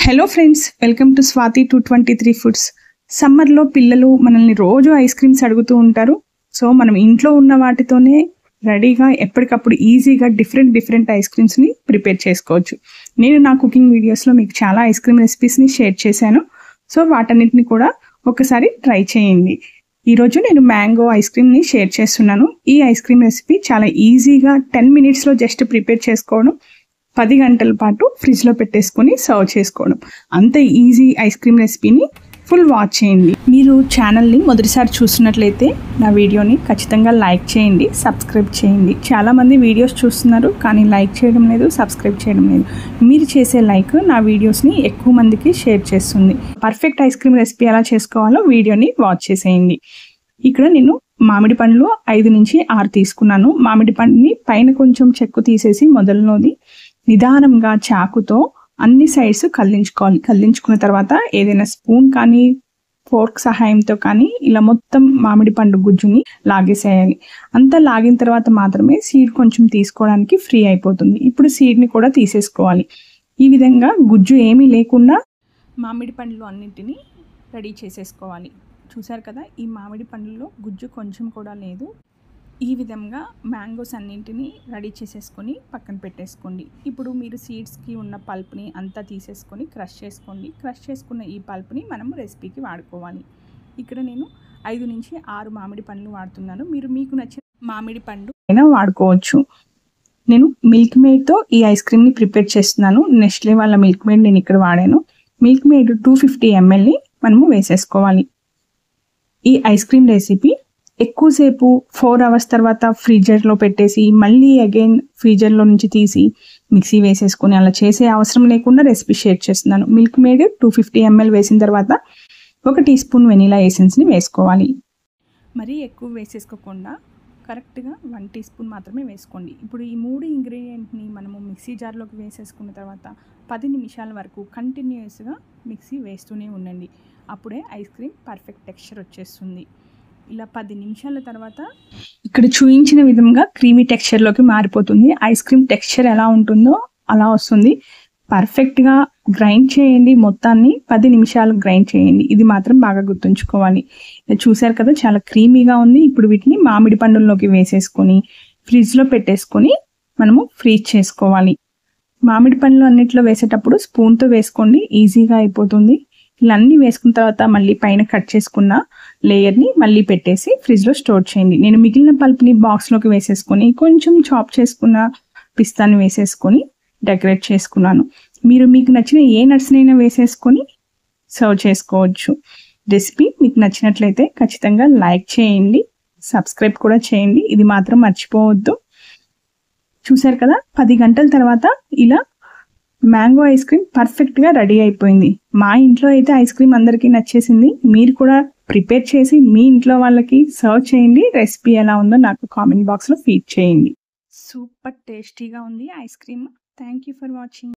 Hello friends, welcome to Swathi 223 foods. సమ్మర్లో పిల్లలు మనల్ని రోజు ఐస్ క్రీమ్స్ అడుగుతూ ఉంటారు. సో మనం ఇంట్లో ఉన్న వాటితోనే రెడీగా ఎప్పటికప్పుడు ఈజీగా డిఫరెంట్ ఐస్ క్రీమ్స్ని ప్రిపేర్ చేసుకోవచ్చు. నేను నా కుకింగ్ వీడియోస్లో మీకు చాలా ఐస్ క్రీమ్ రెసిపీస్ని షేర్ చేశాను. సో వాటన్నిటిని కూడా ఒకసారి ట్రై చేయండి. ఈరోజు నేను మ్యాంగో ఐస్ క్రీమ్ని షేర్ చేస్తున్నాను. ఈ ఐస్ క్రీమ్ రెసిపీ చాలా ఈజీగా 10 మినిట్స్లో జస్ట్ ప్రిపేర్ చేసుకోవడం, 10 గంటల పాటు ఫ్రిడ్జ్లో పెట్టేసుకొని సర్వ్ చేసుకోవడం. అంత ఈజీ ఐస్ క్రీమ్ రెసిపీని ఫుల్ వాచ్ చేయండి. మీరు ఛానల్ని మొదటిసారి చూస్తున్నట్లయితే నా వీడియోని ఖచ్చితంగా లైక్ చేయండి, సబ్స్క్రైబ్ చేయండి. చాలామంది వీడియోస్ చూస్తున్నారు కానీ లైక్ చేయడం లేదు, సబ్స్క్రైబ్ చేయడం లేదు. మీరు చేసే లైక్ నా వీడియోస్ని ఎక్కువ మందికి షేర్ చేస్తుంది. పర్ఫెక్ట్ ఐస్ క్రీమ్ రెసిపీ ఎలా చేసుకోవాలో వీడియోని వాచ్ చేసేయండి. ఇక్కడ నేను మామిడి పండ్లు 5 నుంచి 6 తీసుకున్నాను. మామిడి పండుని పైన కొంచెం చెక్కు తీసేసి మొదలునోది నిదానంగా చాకుతో అన్ని సైడ్స్ కదిలించుకోవాలి. కదిలించుకున్న తర్వాత ఏదైనా స్పూన్ కానీ ఫోర్క్ సహాయంతో కానీ ఇలా మొత్తం మామిడి పండు గుజ్జుని లాగేసేయాలి. అంతా లాగిన తర్వాత మాత్రమే సీడ్ కొంచెం తీసుకోవడానికి ఫ్రీ అయిపోతుంది. ఇప్పుడు సీడ్ని కూడా తీసేసుకోవాలి. ఈ విధంగా గుజ్జు ఏమీ లేకుండా మామిడి పండ్లు అన్నింటినీ రెడీ చేసేసుకోవాలి. చూసారు కదా, ఈ మామిడి పండ్లలో గుజ్జు కొంచెం కూడా లేదు. ఈ విధంగా మ్యాంగోస్ అన్నింటినీ రెడీ చేసేసుకొని పక్కన పెట్టేసుకోండి. ఇప్పుడు మీరు సీడ్స్కి ఉన్న పల్ప్ని అంతా తీసేసుకొని క్రష్ చేసుకోండి. క్రష్ చేసుకున్న ఈ పల్ప్ని మనం రెసిపీకి వాడుకోవాలి. ఇక్కడ నేను 5 నుంచి 6 మామిడి పండ్లు వాడుతున్నాను. మీరు మీకు నచ్చిన మామిడి పండు అయినా వాడుకోవచ్చు. నేను మిల్క్ మేడ్తో ఈ ఐస్ క్రీమ్ని ప్రిపేర్ చేస్తున్నాను. నెస్లే వాళ్ళ మిల్క్ మేడ్ నేను ఇక్కడ వాడాను. మిల్క్ మేడ్ 250 mlని మనము వేసేసుకోవాలి. ఈ ఐస్ క్రీమ్ రెసిపీ ఎక్కువసేపు 4 అవర్స్ తర్వాత ఫ్రీజర్లో పెట్టేసి మళ్ళీ అగైన్ ఫ్రీజర్లో నుంచి తీసి మిక్సీ వేసేసుకొని అలా చేసే అవసరం లేకుండా రెసిపీ షేర్ చేస్తున్నాను. మిల్క్ మేడ్ 250 ml వేసిన తర్వాత 1 టీ స్పూన్ వెనిలా ఎసెన్స్ని వేసుకోవాలి. మరీ ఎక్కువ వేసేసుకోకుండా కరెక్ట్గా 1 టీ స్పూన్ మాత్రమే వేసుకోండి. ఇప్పుడు ఈ 3 ఇంగ్రీడియంట్ని మనము మిక్సీ జార్లోకి వేసేసుకున్న తర్వాత 10 నిమిషాల వరకు కంటిన్యూస్గా మిక్సీ వేస్తూనే ఉండండి. అప్పుడే ఐస్ క్రీమ్ పర్ఫెక్ట్ టెక్స్చర్ వచ్చేస్తుంది. ఇలా 10 నిమిషాల తర్వాత ఇక్కడ చూపించిన విధంగా క్రీమీ టెక్స్చర్లోకి మారిపోతుంది. ఐస్ క్రీమ్ టెక్స్చర్ ఎలా ఉంటుందో అలా వస్తుంది. పర్ఫెక్ట్గా గ్రైండ్ చేయండి. మొత్తాన్ని 10 నిమిషాలు గ్రైండ్ చేయండి. ఇది మాత్రం బాగా గుర్తుంచుకోవాలి. చూసారు కదా, చాలా క్రీమీగా ఉంది. ఇప్పుడు వీటిని మామిడి పండుల్లోకి వేసేసుకొని ఫ్రిడ్జ్లో పెట్టేసుకొని మనము ఫ్రీజ్ చేసుకోవాలి. మామిడి పండ్లు అన్నిట్లో వేసేటప్పుడు స్పూన్తో వేసుకోండి, ఈజీగా అయిపోతుంది. ఇలా అన్నీ వేసుకున్న తర్వాత మళ్ళీ పైన కట్ చేసుకున్న లేయర్ని మళ్ళీ పెట్టేసి ఫ్రిడ్జ్లో స్టోర్ చేయండి. నేను మిగిలిన పల్ప్ని బాక్స్లోకి వేసేసుకొని కొంచెం చాప్ చేసుకున్న పిస్తాని వేసేసుకొని డెకరేట్ చేసుకున్నాను. మీరు మీకు నచ్చిన ఏ నట్స్నైనా వేసేసుకొని సర్వ్ చేసుకోవచ్చు. రెసిపీ మీకు నచ్చినట్లయితే ఖచ్చితంగా లైక్ చేయండి, సబ్స్క్రైబ్ కూడా చేయండి. ఇది మాత్రం మర్చిపోవద్దు. చూసారు కదా, 10 గంటల తర్వాత ఇలా మ్యాంగో ఐస్ క్రీమ్ పర్ఫెక్ట్గా రెడీ అయిపోయింది. మా ఇంట్లో అయితే ఐస్ క్రీమ్ అందరికీ నచ్చేసింది. మీరు కూడా ప్రిపేర్ చేసి మీ ఇంట్లో వాళ్ళకి సర్వ్ చేయండి. రెసిపీ ఎలా ఉందో నాకు కామెంట్ బాక్స్లో ఫీడ్ చేయండి. సూపర్ టేస్టీగా ఉంది ice cream. Thank you for watching.